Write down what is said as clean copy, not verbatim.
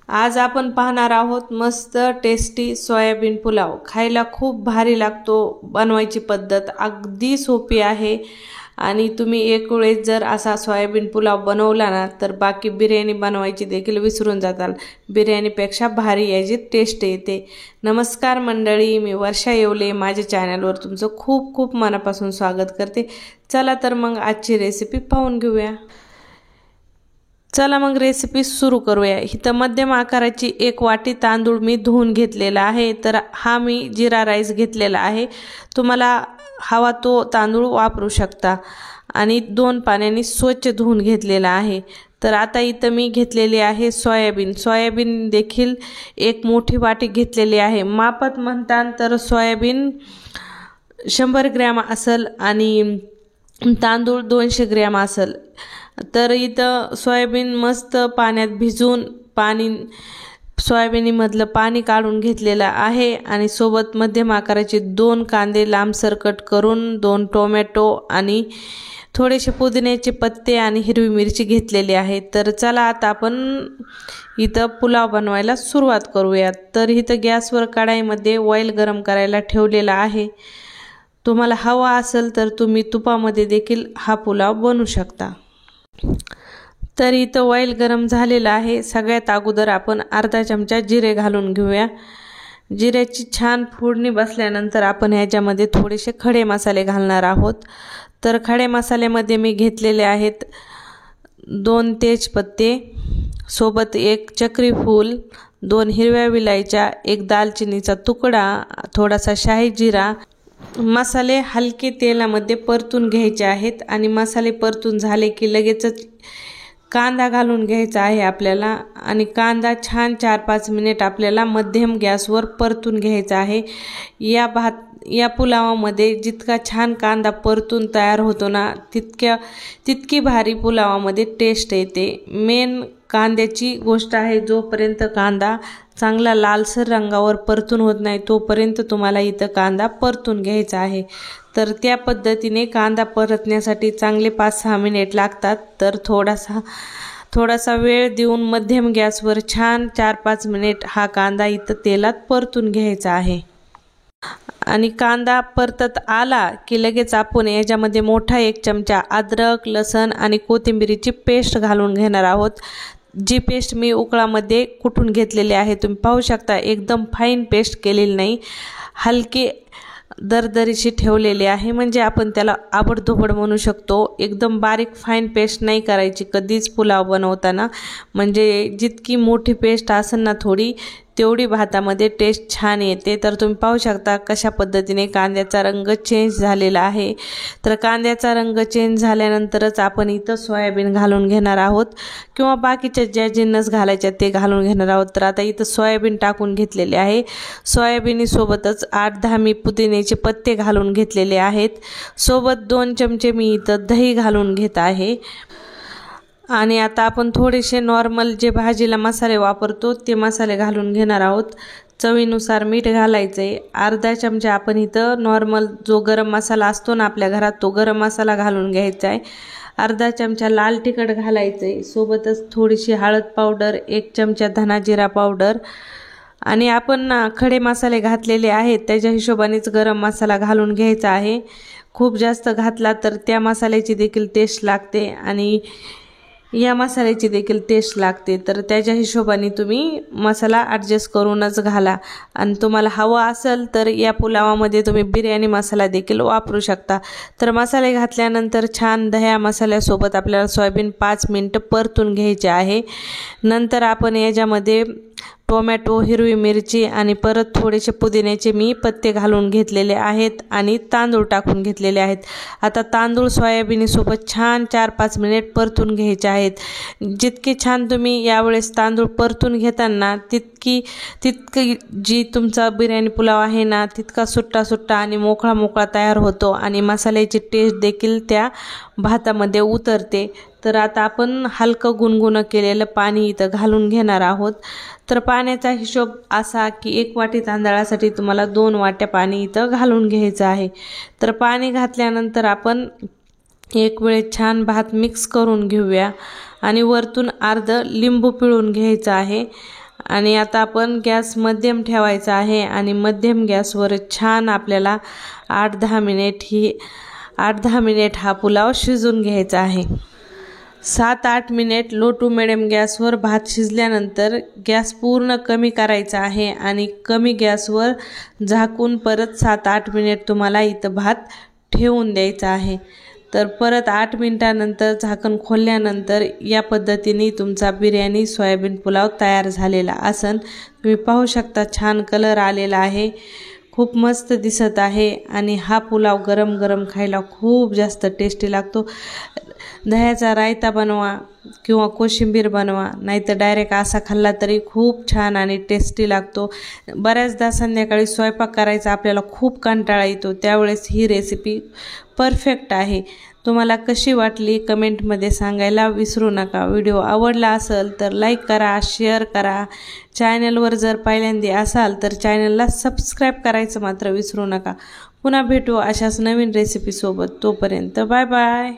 आज आपण पाहणार आहोत मस्त टेस्टी सोयाबीन पुलाव। खायला खूप भारी लागतो। बनवायची पद्धत अगदी सोपी आहे आणि तुम्ही एक वेळेस जर असा सोयाबीन पुलाव बनवला ना तर बाकी बिर्याणी बनवायची देखील विसरून जाताल। बिर्याणीपेक्षा भारी याची टेस्ट येते। नमस्कार मंडळी, मी वर्षा येवले माझ्या चॅनलवर तुमचं खूप खूप मनापासून स्वागत करते। चला तर मग आजची रेसिपी पाहून घेऊया। चला मग रेसिपी सुरू करूया। इथं मध्यम आकाराची एक वाटी तांदूळ मी धुवून घेतलेला आहे। तर हा मी जिरा राईस घेतलेला आहे। तुम्हाला हवा तो तांदूळ वापरू शकता आणि 2 पाण्याने स्वच्छ धुवून घेतलेला आहे। तर आता इथं मी घेतलेली आहे सोयाबीन देखील एक मोठी वाटी घेतलेली आहे। मापात म्हणतात तर सोयाबीन 100 ग्रॅम असेल आणि तांदूळ 200 ग्रॅम असेल। तर इथं सोयाबीन मस्त पाण्यात भिजून सोयाबीनमधलं पाणी काढून घेतलेलं आहे आणि सोबत मध्यम आकाराचे 2 कांदे लांबसर कट करून 2 टोमॅटो आणि थोडेसे पुदिन्याचे पत्ते आणि हिरवी मिरची घेतलेली आहे। तर चला आता आपण इथं पुलाव बनवायला सुरुवात करूया। तर इथं गॅसवर कढईमध्ये ऑइल गरम करायला ठेवलेला आहे। तुम्हाला हवा असेल तर तुम्ही तुपामध्ये देखील हा पुलाव बनवू शकता। तर इथं ऑइल गरम झालेलं आहे। सगळ्यात अगोदर आपण अर्धा चमचा जिरे घालून घेऊया। जिऱ्याची छान फोडणी बसल्यानंतर आपण ह्याच्यामध्ये थोडेसे खडे मसाले घालणार आहोत। तर खडे मसाल्यामध्ये मी घेतलेले आहेत 2 तेजपत्ते, सोबत 1 चक्री फूल, 2 हिरव्या विलायच्या, 1 दालचिनीचा तुकडा, थोडासा शाही जिरा। मसाले हलके तेलामध्ये परतून घ्यायचे आहेत आणि मसाले परतून झाले की लगेचच कांदा घालून घ्यायचा आहे आपल्याला आणि कांदा छान 4-5 मिनिट आपल्याला मध्यम गॅसवर परतून घ्यायचा आहे। या पुलावामध्ये जितका छान कांदा परतून तयार होतो ना तितकी भारी पुलावामध्ये टेस्ट येते। मेन कांद्याची गोष्ट आहे। जोपर्यंत कांदा चांगला लालसर रंगावर परतून होत नाही तोपर्यंत तुम्हाला इथं कांदा परतून घ्यायचा आहे। तर त्या पद्धतीने कांदा परतण्यासाठी चांगले 5-6 मिनिट लागतात। तर थोडासा वेळ देऊन मध्यम गॅसवर छान 4-5 मिनिट हा कांदा इथं तेलात परतून घ्यायचा आहे। आणि कांदा परतत आला की लगेच आपण याच्यामध्ये मोठा 1 चमचा अद्रक, लसण आणि कोथिंबीरीची पेस्ट घालून घेणार आहोत। जी पेस्ट मी उकळामध्ये कुटून घेतलेली आहे। तुम्ही पाहू शकता एकदम फाईन पेस्ट केलेली नाही, हलकी दरदरीशी ठेवलेली आहे। म्हणजे आपण त्याला आबडधोबड म्हणू शकतो। एकदम बारीक फाईन पेस्ट नाही करायची कधीच पुलाव बनवताना। म्हणजे जितकी मोठी पेस्ट असेल ना तेवढी भातामध्ये टेस्ट छान येते। तर तुम्ही पाहू शकता कशा पद्धतीने कांद्याचा रंग चेंज झालेला आहे। तर कांद्याचा रंग चेंज झाल्यानंतरच आपण इथं सोयाबीन घालून घेणार आहोत किंवा बाकीचे जे जिन्नस घालायचे ते घालून घेणार आहोत। तर आता इथं सोयाबीन टाकून घेतलेले आहे। सोयाबीनसोबतच 8-10 मी पुदिन्याचे पत्ते घालून घेतलेले आहेत। सोबत 2 चमचे मी इथं दही घालून घेत आहे। आणि आता आपण थोडेसे नॉर्मल जे भाजीला मसाले वापरतो ते मसाले घालून घेणार आहोत। चवीनुसार मीठ घालायचे। अर्धा चमचा आपण इथं नॉर्मल जो गरम मसाला असतो ना आपल्या घरात तो गरम मसाला घालून घ्यायचा आहे। अर्धा चमचा लाल तिखट घालायचे। सोबतच थोडीशी हळद पावडर, 1 चमचा धना जिरा पावडर आणि आपण खडे मसाले घातलेले आहेत त्याच्या हिशोबानेच गरम मसाला घालून घ्यायचा आहे। खूप जास्त घातला तर त्या मसाल्याची देखील टेस्ट लागते आणि या मसाल्याची देखील टेस्ट लागते। तर त्याच्या हिशोबाने तुम्ही मसाला ॲडजस्ट करूनच घाला आणि तुम्हाला हवा असेल तर या पुलावामध्ये तुम्ही बिर्याणी मसाला देखील वापरू शकता। तर मसाले घातल्यानंतर छान दह्या मसाल्यासोबत आपल्याला सोयाबीन 5 मिनिटं परतून घ्यायचे आहे। नंतर आपण याच्यामध्ये टोमॅटो, हिरवी मिरची आणि परत थोडेसे पुदिन्याचे मी पत्ते घालून घेतलेले आहेत आणि तांदूळ टाकून घेतलेले आहेत। आता तांदूळ सोयाबीनसोबत छान 4-5 मिनिट परतून घ्यायचे आहेत। जितके छान तुम्ही यावेळेस तांदूळ परतून घेताना तितकी जी तुमचा बिर्याणी पुलाव आहे ना तितका सुट्टा आणि मोकळा तयार होतो आणि मसाल्याची टेस्ट देखील त्या भातामध्ये उतरते। तर आता आपण हलकं गुणगुणं केलेलं पाणी इथं घालून घेणार आहोत। तर पाण्याचा हिशोब असा की 1 वाटी तांदळासाठी तुम्हाला 2 वाट्या पाणी इथं घालून घ्यायचं आहे। तर पाणी घातल्यानंतर आपण एक वेळ छान भात मिक्स करून घेऊया आणि वरतून अर्ध लिंबू पिळून घ्यायचं आहे आणि आता आपण गॅस मध्यम ठेवायचा आहे आणि मध्यम गॅसवर छान आपल्याला 8-10 मिनिट हा पुलाव शिजून घ्यायचा आहे। 7-8 मिनिट लो टू मिडियम गॅसवर भात शिजल्यानंतर गॅस पूर्ण कमी करायचा आहे आणि कमी गॅसवर झाकून परत 7-8 मिनिट तुम्हाला इथं भात ठेवून द्यायचा आहे। तर परत 8 मिनिटानंतर झाकण खोलल्यानंतर या पद्धतीने तुमचा बिर्याणी सोयाबीन पुलाव तयार झालेला असन। तुम्ही पाहू शकता छान कलर आलेला आहे, खूप मस्त दिसत आहे आणि हा पुलाव गरम गरम खायला खूप जास्त टेस्टी लागतो। दह्याचा रायता बनवा किंवा कोशिंबीर बनवा, नाहीतर डायरेक्ट असा खाल्ला तरी खूप छान आणि टेस्टी लागतो। बऱ्याचदा संध्याकाळी स्वयंपाक करायचा आपल्याला खूप कंटाळा येतो, त्यावेळेस ही रेसिपी परफेक्ट आहे। तुम्हाला कशी वाटली कमेंटमध्ये सांगायला विसरू नका। व्हिडिओ आवडला असेल तर लाईक करा, शेअर करा। चॅनलवर जर पहिल्यांदा असाल तर चॅनलला सबस्क्राईब करायचं मात्र विसरू नका। पुन्हा भेटू अशाच नवीन रेसिपीसोबत, तोपर्यंत बाय बाय।